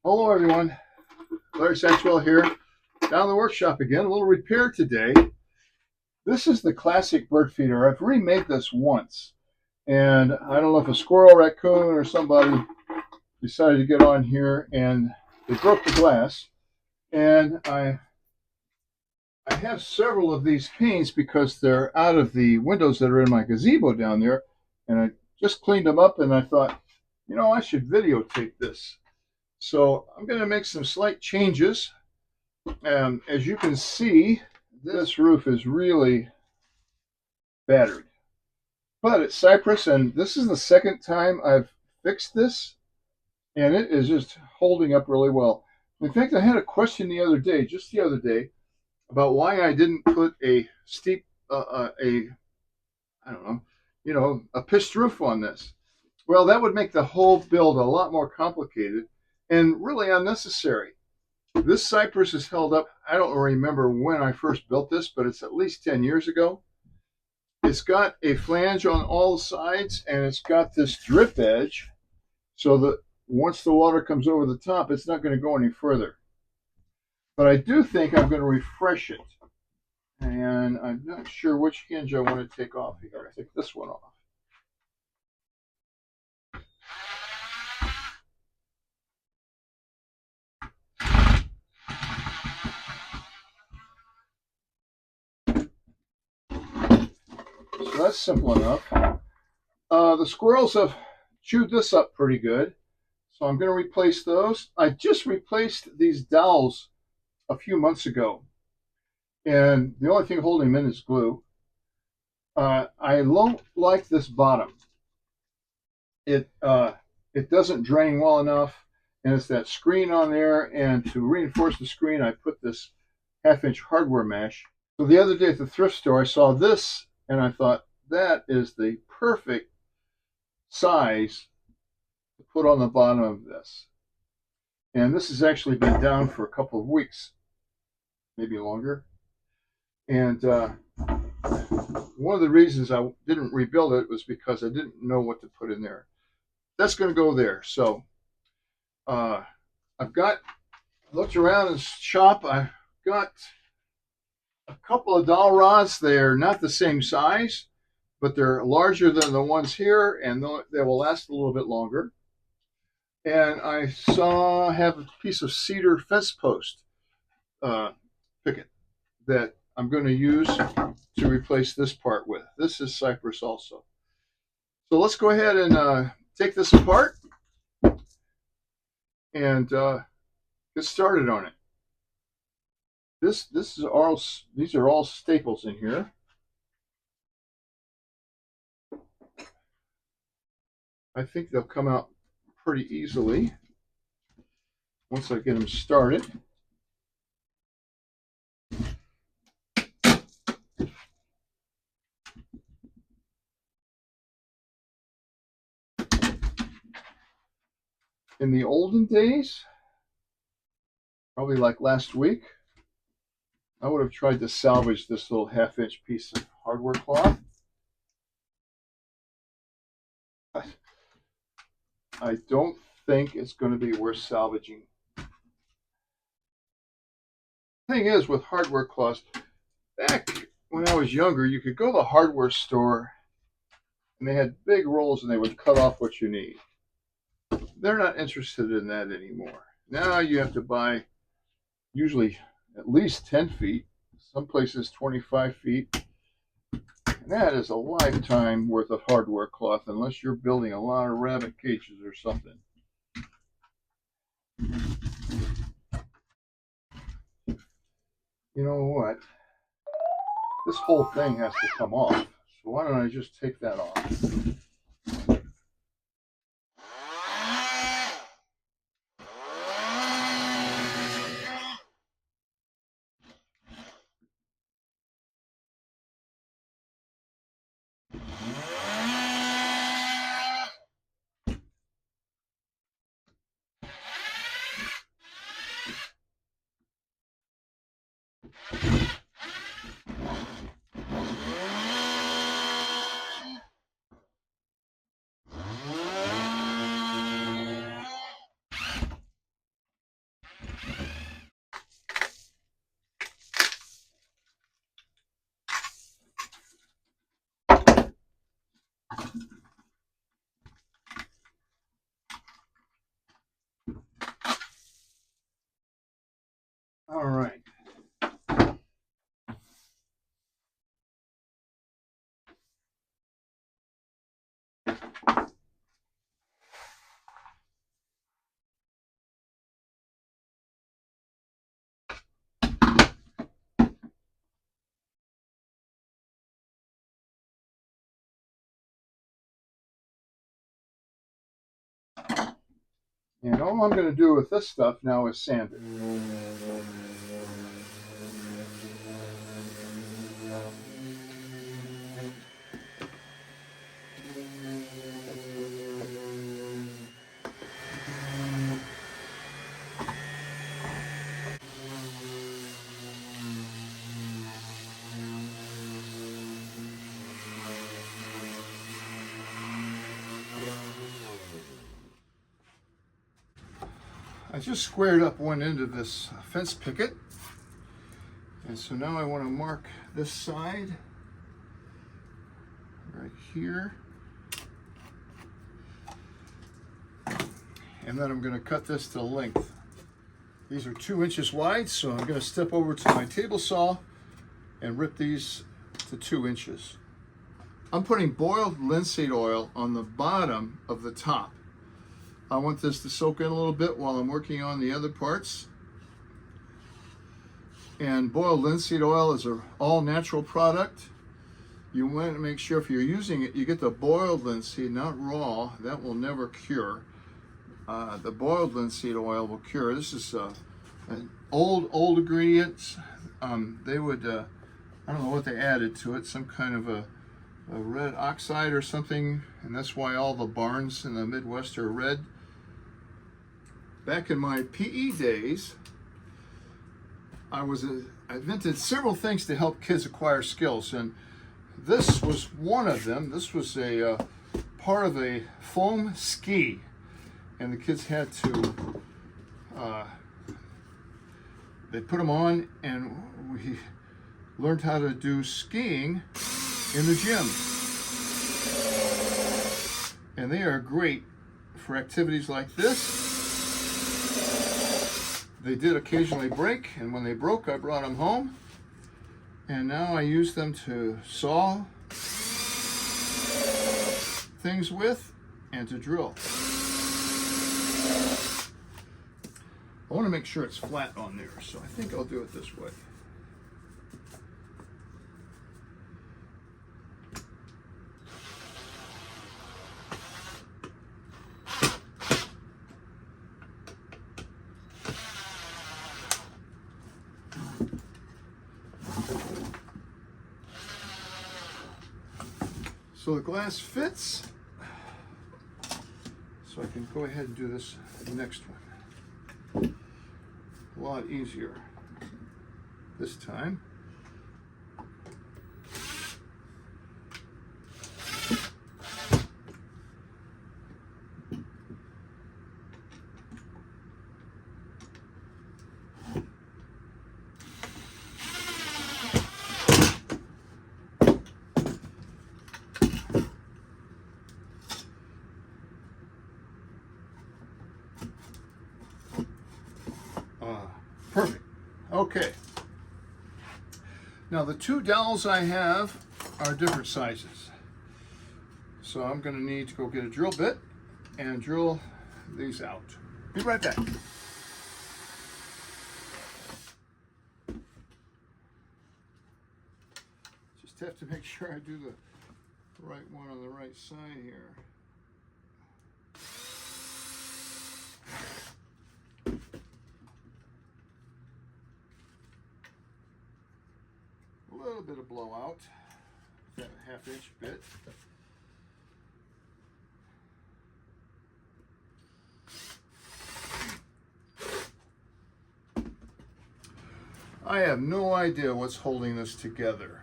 Hello everyone, Larry Satchwell here, down in the workshop again. A little repair today. This is the classic bird feeder. I've remade this once, and I don't know if a squirrel, raccoon, or somebody decided to get on here and they broke the glass. And I have several of these panes because they're out of the windows that are in my gazebo down there, and I just cleaned them up and I thought, I should videotape this. So I'm going to make some slight changes. As you can see, this roof is really battered, but it's cypress, and this is the second time I've fixed this, and it is just holding up really well. In fact, I had a question just the other day, about why I didn't put a steep, I don't know, a pitched roof on this. Well, that would make the whole build a lot more complicated and really unnecessary. This cypress is held up. I don't remember when I first built this, but it's at least 10 years ago. It's got a flange on all sides, and it's got this drip edge so that once the water comes over the top, it's not going to go any further. But I do think I'm going to refresh it. And I'm not sure which hinge I want to take off here. I take this one off. So that's simple enough. The squirrels have chewed this up pretty good. So I'm going to replace those. I just replaced these dowels a few months ago, and the only thing holding them in is glue. I don't like this bottom. It doesn't drain well enough, and it's that screen on there. And to reinforce the screen, I put this half-inch hardware mesh. So the other day at the thrift store, I saw this, and I thought that is the perfect size to put on the bottom of this. And this has actually been down for a couple of weeks, maybe longer. And one of the reasons I didn't rebuild it was because I didn't know what to put in there. That's going to go there. So I've looked around in the shop. I've got a couple of dowel rods. They're not the same size, but they're larger than the ones here, and they will last a little bit longer. And I have a piece of cedar fence post picket that I'm going to use to replace this part with. This is cypress also. So let's go ahead and take this apart and get started on it. These are all staples in here. I think they'll come out pretty easily once I get them started. In the olden days, probably like last week, I would have tried to salvage this little half-inch piece of hardware cloth. I don't think it's going to be worth salvaging. The thing is, with hardware cloths, back when I was younger, you could go to the hardware store and they had big rolls and they would cut off what you need. They're not interested in that anymore. Now you have to buy usually at least 10 feet, some places 25 feet. And that is a lifetime worth of hardware cloth unless you're building a lot of rabbit cages or something. You know what? This whole thing has to come off. So why don't I just take that off? And all I'm going to do with this stuff now is sand it. I just squared up one end of this fence picket, and so now I want to mark this side right here, and then I'm going to cut this to length. These are 2 inches wide, so I'm going to step over to my table saw and rip these to 2 inches. I'm putting boiled linseed oil on the bottom of the top. I want this to soak in a little bit while I'm working on the other parts. And boiled linseed oil is an all-natural product. You want to make sure if you're using it, you get the boiled linseed, not raw. That will never cure. The boiled linseed oil will cure. This is an old ingredient. They would, I don't know what they added to it, some kind of a red oxide or something, and that's why all the barns in the Midwest are red. Back in my PE days, I invented several things to help kids acquire skills, and this was one of them. This was a part of a foam ski, and the kids had to, they put them on, and we learned how to do skiing in the gym. And they are great for activities like this. They did occasionally break, and when they broke, I brought them home. And now I use them to saw things with and to drill. I want to make sure it's flat on there, so I think I'll do it this way. So the glass fits, so I can go ahead and do this next one. A lot easier this time. Perfect. Okay. Now the 2 dowels I have are different sizes. So I'm going to need to go get a drill bit and drill these out. Be right back. Just have to make sure I do the right one on the right side here. A little bit of blowout, that 1/2 inch bit. I have no idea what's holding this together.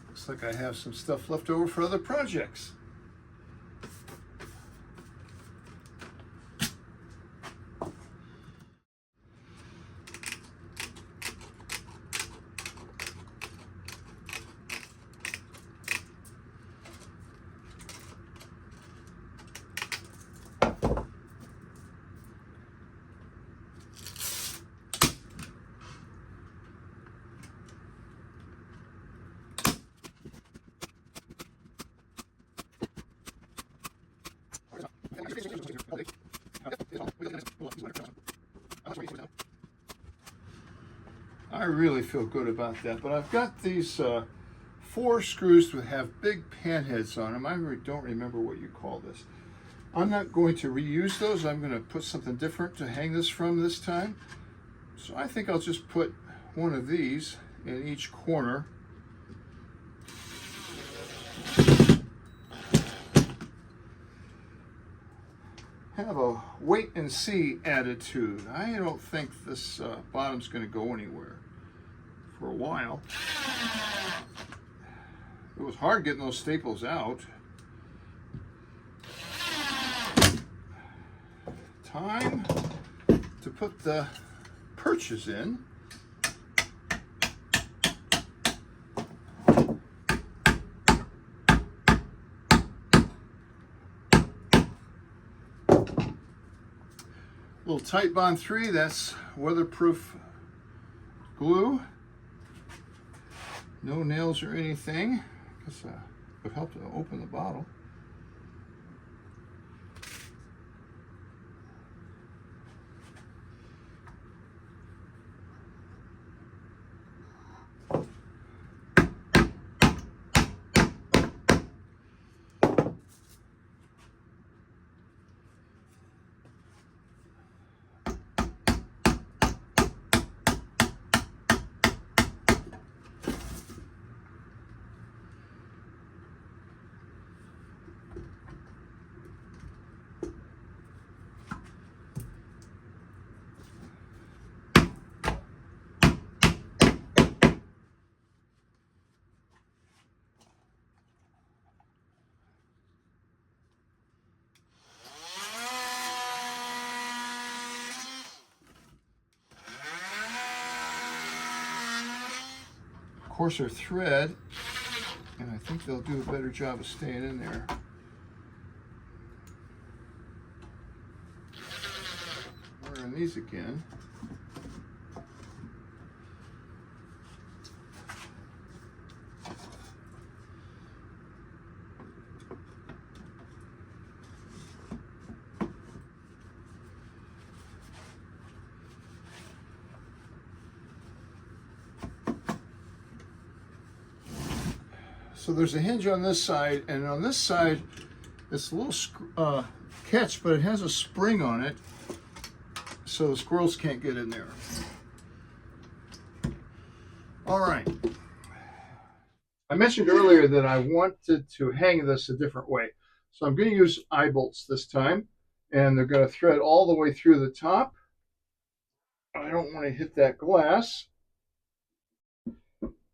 Looks like I have some stuff left over for other projects. I really feel good about that, but I've got these 4 screws that have big panheads on them. I don't remember what you call this. I'm not going to reuse those. I'm going to put something different to hang this from this time. So I think I'll just put one of these in each corner. Have a wait and see attitude. I don't think this bottom's going to go anywhere for a while. It was hard getting those staples out. Time to put the perches in. Little Tight Bond 3, that's weatherproof glue. No nails or anything. Guess would help to open the bottle. Coarser thread, and I think they'll do a better job of staying in there. Wearing these again. So there's a hinge on this side, and on this side, it's a little catch, but it has a spring on it, so the squirrels can't get in there. All right. I mentioned earlier that I wanted to hang this a different way. So I'm going to use eye bolts this time, and they're going to thread all the way through the top. I don't want to hit that glass,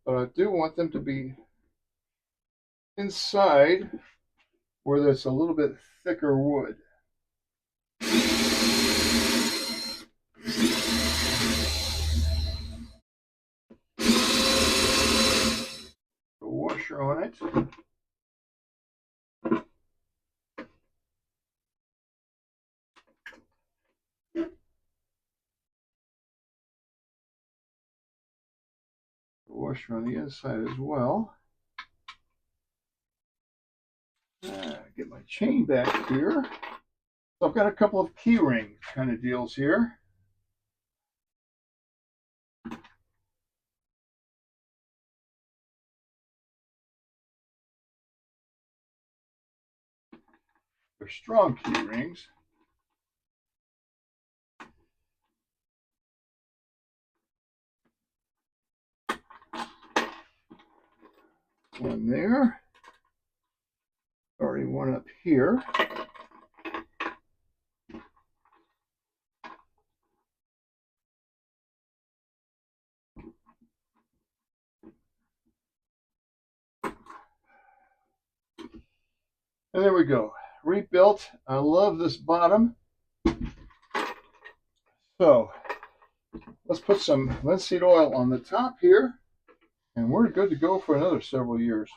but I do want them to be inside where there's a little bit thicker wood. The washer on it. The washer on the inside as well. Get my chain back here. So I've got a couple of key ring kind of deals here. They're strong key rings. One there. Already one up here. And there we go. Rebuilt. I love this bottom. So let's put some linseed oil on the top here, and we're good to go for another several years.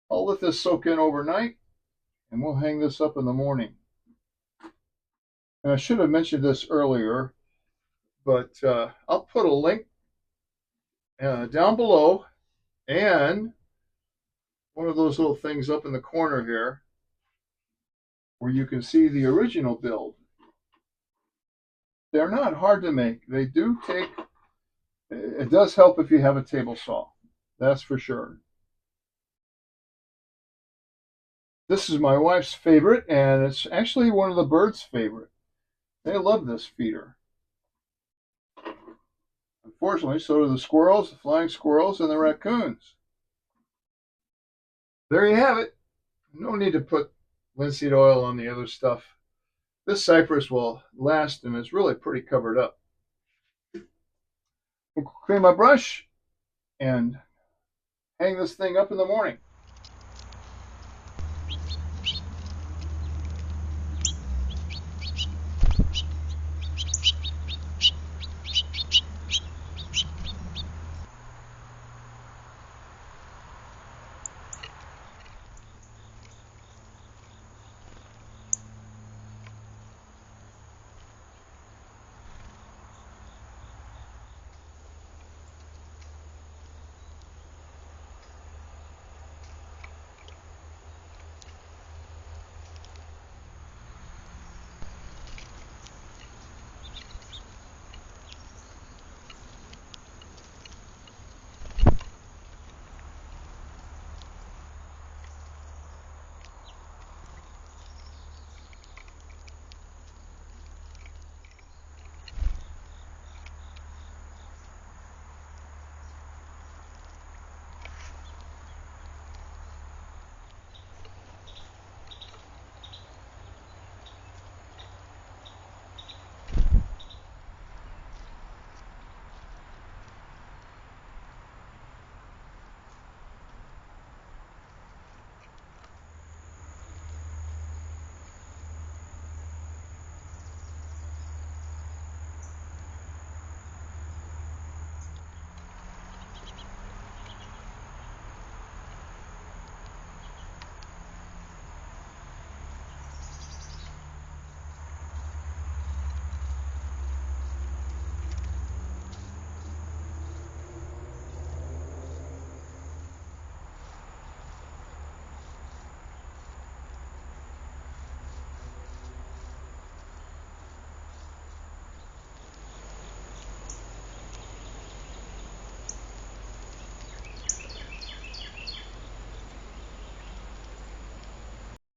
I'll let this soak in overnight, and we'll hang this up in the morning. And I should have mentioned this earlier, but I'll put a link down below and one of those little things up in the corner here where you can see the original build. They're not hard to make. They do take, it does help if you have a table saw. That's for sure. This is my wife's favorite, and it's actually one of the birds' favorite. They love this feeder. Unfortunately, so do the squirrels, the flying squirrels, and the raccoons. There you have it. No need to put linseed oil on the other stuff. This cypress will last, and it's really pretty covered up. I'll clean my brush and hang this thing up in the morning.